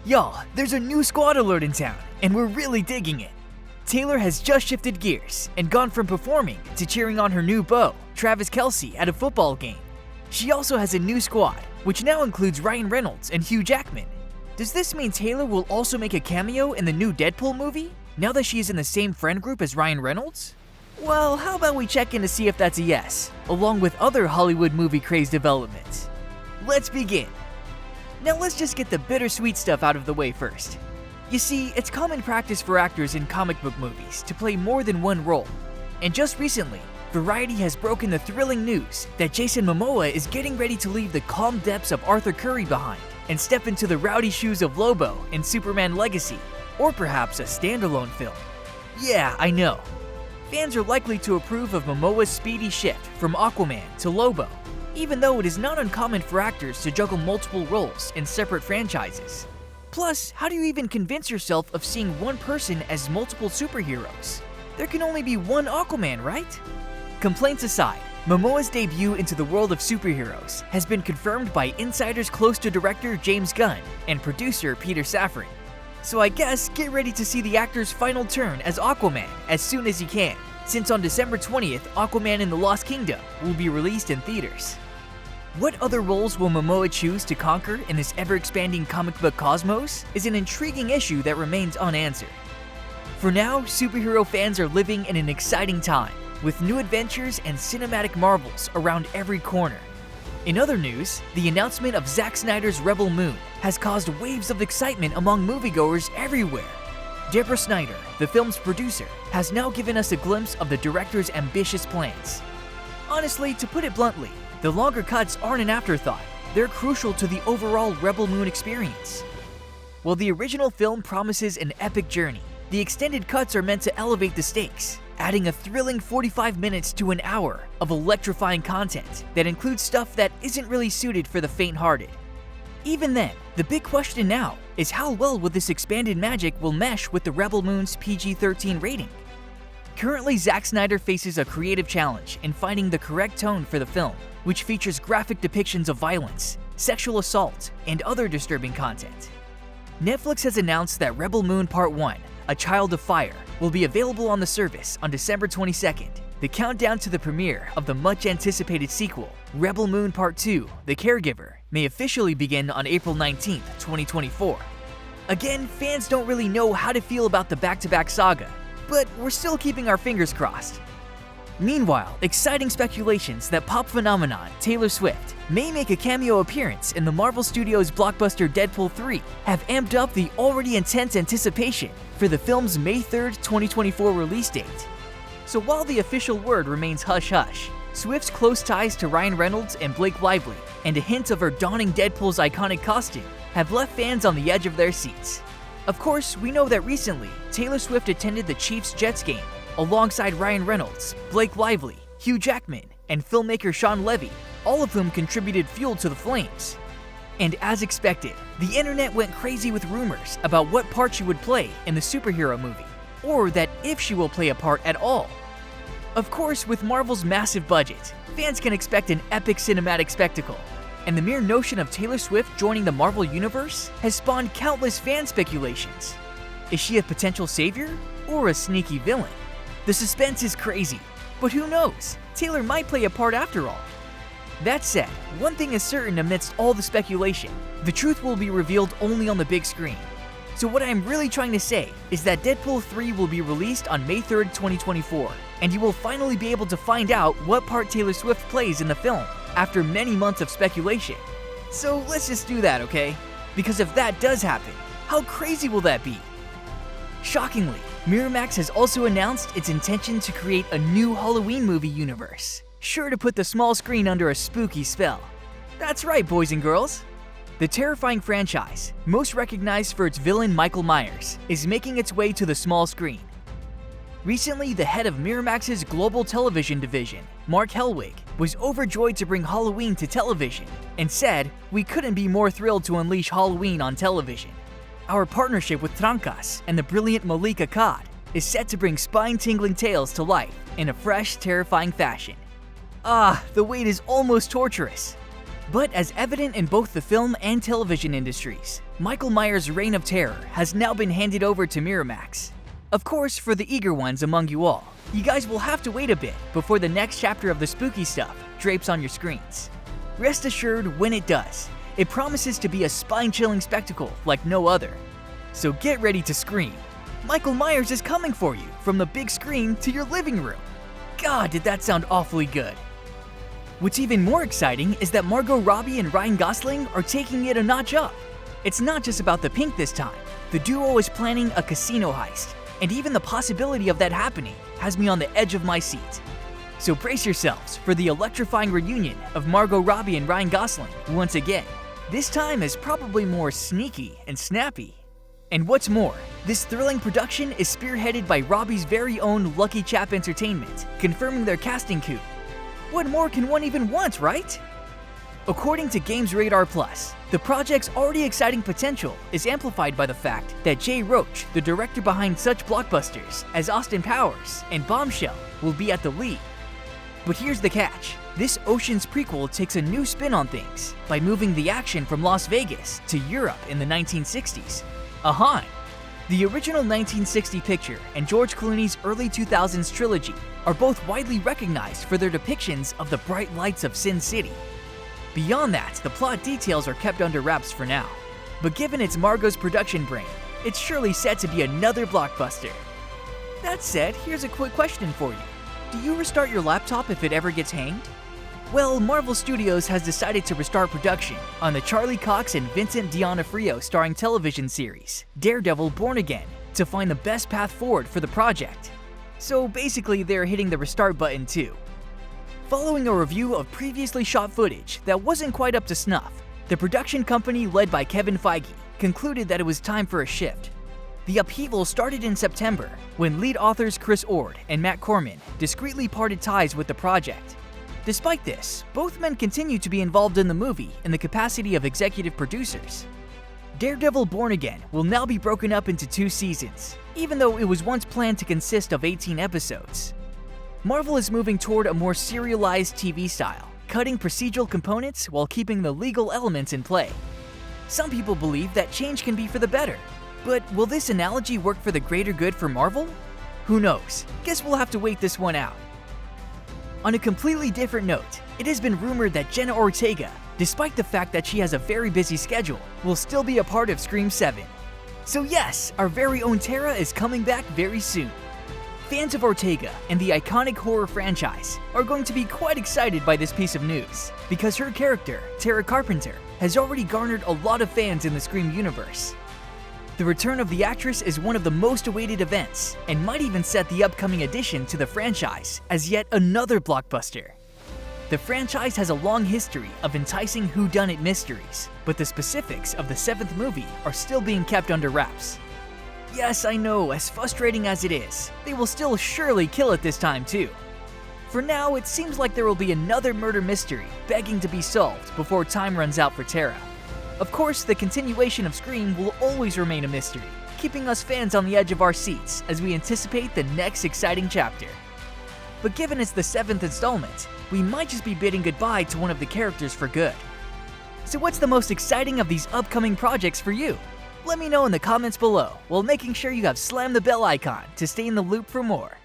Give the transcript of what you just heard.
Y'all, there's a new squad alert in town, and we're really digging it. Taylor has just shifted gears and gone from performing to cheering on her new beau, Travis Kelce, at a football game. She also has a new squad, which now includes Ryan Reynolds and Hugh Jackman. Does this mean Taylor will also make a cameo in the new Deadpool movie, now that she is in the same friend group as Ryan Reynolds? Well, how about we check in to see if that's a yes, along with other Hollywood movie craze developments. Let's begin. Now let's just get the bittersweet stuff out of the way first. You see, it's common practice for actors in comic book movies to play more than one role. And just recently, Variety has broken the thrilling news that Jason Momoa is getting ready to leave the calm depths of Arthur Curry behind and step into the rowdy shoes of Lobo in Superman Legacy, or perhaps a standalone film. Yeah, I know. Fans are likely to approve of Momoa's speedy shift from Aquaman to Lobo, even though it is not uncommon for actors to juggle multiple roles in separate franchises. Plus, how do you even convince yourself of seeing one person as multiple superheroes? There can only be one Aquaman, right? Complaints aside, Momoa's debut into the world of superheroes has been confirmed by insiders close to director James Gunn and producer Peter Safran. So I guess get ready to see the actor's final turn as Aquaman as soon as he can, since on December 20th, Aquaman in the Lost Kingdom will be released in theaters. What other roles will Momoa choose to conquer in this ever-expanding comic book cosmos is an intriguing issue that remains unanswered. For now, superhero fans are living in an exciting time, with new adventures and cinematic marvels around every corner. In other news, the announcement of Zack Snyder's Rebel Moon has caused waves of excitement among moviegoers everywhere. Deborah Snyder, the film's producer, has now given us a glimpse of the director's ambitious plans. Honestly, to put it bluntly, the longer cuts aren't an afterthought, they're crucial to the overall Rebel Moon experience. While the original film promises an epic journey, the extended cuts are meant to elevate the stakes, adding a thrilling 45 minutes to an hour of electrifying content that includes stuff that isn't really suited for the faint-hearted. Even then, the big question now is how well will this expanded magic will mesh with the Rebel Moon's PG-13 rating? Currently, Zack Snyder faces a creative challenge in finding the correct tone for the film, which features graphic depictions of violence, sexual assault, and other disturbing content. Netflix has announced that Rebel Moon Part 1, A Child of Fire, will be available on the service on December 22nd. The countdown to the premiere of the much-anticipated sequel, Rebel Moon Part 2, The Caregiver, may officially begin on April 19th, 2024. Again, fans don't really know how to feel about the back-to-back saga, but we're still keeping our fingers crossed. Meanwhile, exciting speculations that pop phenomenon Taylor Swift may make a cameo appearance in the Marvel Studios' blockbuster Deadpool 3 have amped up the already intense anticipation for the film's May 3rd, 2024 release date. So while the official word remains hush-hush, Swift's close ties to Ryan Reynolds and Blake Lively and a hint of her donning Deadpool's iconic costume have left fans on the edge of their seats. Of course, we know that recently, Taylor Swift attended the Chiefs-Jets game alongside Ryan Reynolds, Blake Lively, Hugh Jackman, and filmmaker Sean Levy, all of whom contributed fuel to the flames. And as expected, the internet went crazy with rumors about what part she would play in the superhero movie, or that if she will play a part at all. Of course, with Marvel's massive budget, fans can expect an epic cinematic spectacle, and the mere notion of Taylor Swift joining the Marvel Universe has spawned countless fan speculations. Is she a potential savior, or a sneaky villain? The suspense is crazy, but who knows? Taylor might play a part after all. That said, one thing is certain amidst all the speculation: the truth will be revealed only on the big screen. So what I'm really trying to say is that Deadpool 3 will be released on May 3rd, 2024, and you will finally be able to find out what part Taylor Swift plays in the film after many months of speculation. So let's just do that, okay? Because if that does happen, how crazy will that be? Shockingly, Miramax has also announced its intention to create a new Halloween movie universe, sure to put the small screen under a spooky spell. That's right, boys and girls. The terrifying franchise, most recognized for its villain Michael Myers, is making its way to the small screen. Recently, the head of Miramax's global television division, Mark Helwig, was overjoyed to bring Halloween to television and said, "We couldn't be more thrilled to unleash Halloween on television. Our partnership with Trancas and the brilliant Malika Akkad is set to bring spine-tingling tales to life in a fresh, terrifying fashion." Ah, the wait is almost torturous. But as evident in both the film and television industries, Michael Myers' reign of terror has now been handed over to Miramax. Of course, for the eager ones among you all, you guys will have to wait a bit before the next chapter of the spooky stuff drapes on your screens. Rest assured, when it does, it promises to be a spine-chilling spectacle like no other. So get ready to scream. Michael Myers is coming for you from the big screen to your living room. God, did that sound awfully good. What's even more exciting is that Margot Robbie and Ryan Gosling are taking it a notch up. It's not just about the pink this time. The duo is planning a casino heist, and even the possibility of that happening has me on the edge of my seat. So brace yourselves for the electrifying reunion of Margot Robbie and Ryan Gosling once again. This time is probably more sneaky and snappy. And what's more, this thrilling production is spearheaded by Robbie's very own Lucky Chap Entertainment, confirming their casting coup. What more can one even want, right? According to Games Radar Plus, the project's already exciting potential is amplified by the fact that Jay Roach, the director behind such blockbusters as Austin Powers and Bombshell, will be at the lead. But here's the catch. This Ocean's prequel takes a new spin on things by moving the action from Las Vegas to Europe in the 1960s. The original 1960 picture and George Clooney's early 2000s trilogy are both widely recognized for their depictions of the bright lights of Sin City. Beyond that, the plot details are kept under wraps for now. But given it's Margot's production brain, it's surely set to be another blockbuster. That said, here's a quick question for you. Do you restart your laptop if it ever gets hanged? Well, Marvel Studios has decided to restart production on the Charlie Cox and Vincent D'Onofrio starring television series, Daredevil Born Again, to find the best path forward for the project. So basically, they're hitting the restart button too. Following a review of previously shot footage that wasn't quite up to snuff, the production company led by Kevin Feige concluded that it was time for a shift. The upheaval started in September, when lead authors Chris Ord and Matt Corman discreetly parted ties with the project. Despite this, both men continue to be involved in the movie in the capacity of executive producers. Daredevil Born Again will now be broken up into 2 seasons, even though it was once planned to consist of 18 episodes. Marvel is moving toward a more serialized TV style, cutting procedural components while keeping the legal elements in play. Some people believe that change can be for the better, but will this analogy work for the greater good for Marvel? Who knows? Guess we'll have to wait this one out. On a completely different note, it has been rumored that Jenna Ortega, despite the fact that she has a very busy schedule, will still be a part of Scream 7. So yes, our very own Tara is coming back very soon. Fans of Ortega and the iconic horror franchise are going to be quite excited by this piece of news, because her character, Tara Carpenter, has already garnered a lot of fans in the Scream universe. The return of the actress is one of the most awaited events, and might even set the upcoming addition to the franchise as yet another blockbuster. The franchise has a long history of enticing whodunit mysteries, but the specifics of the 7th movie are still being kept under wraps. Yes, I know, as frustrating as it is, they will still surely kill it this time too. For now, it seems like there will be another murder mystery begging to be solved before time runs out for Tara. Of course, the continuation of Scream will always remain a mystery, keeping us fans on the edge of our seats as we anticipate the next exciting chapter. But given it's the 7th installment, we might just be bidding goodbye to one of the characters for good. So what's the most exciting of these upcoming projects for you? Let me know in the comments below, while making sure you have slammed the bell icon to stay in the loop for more.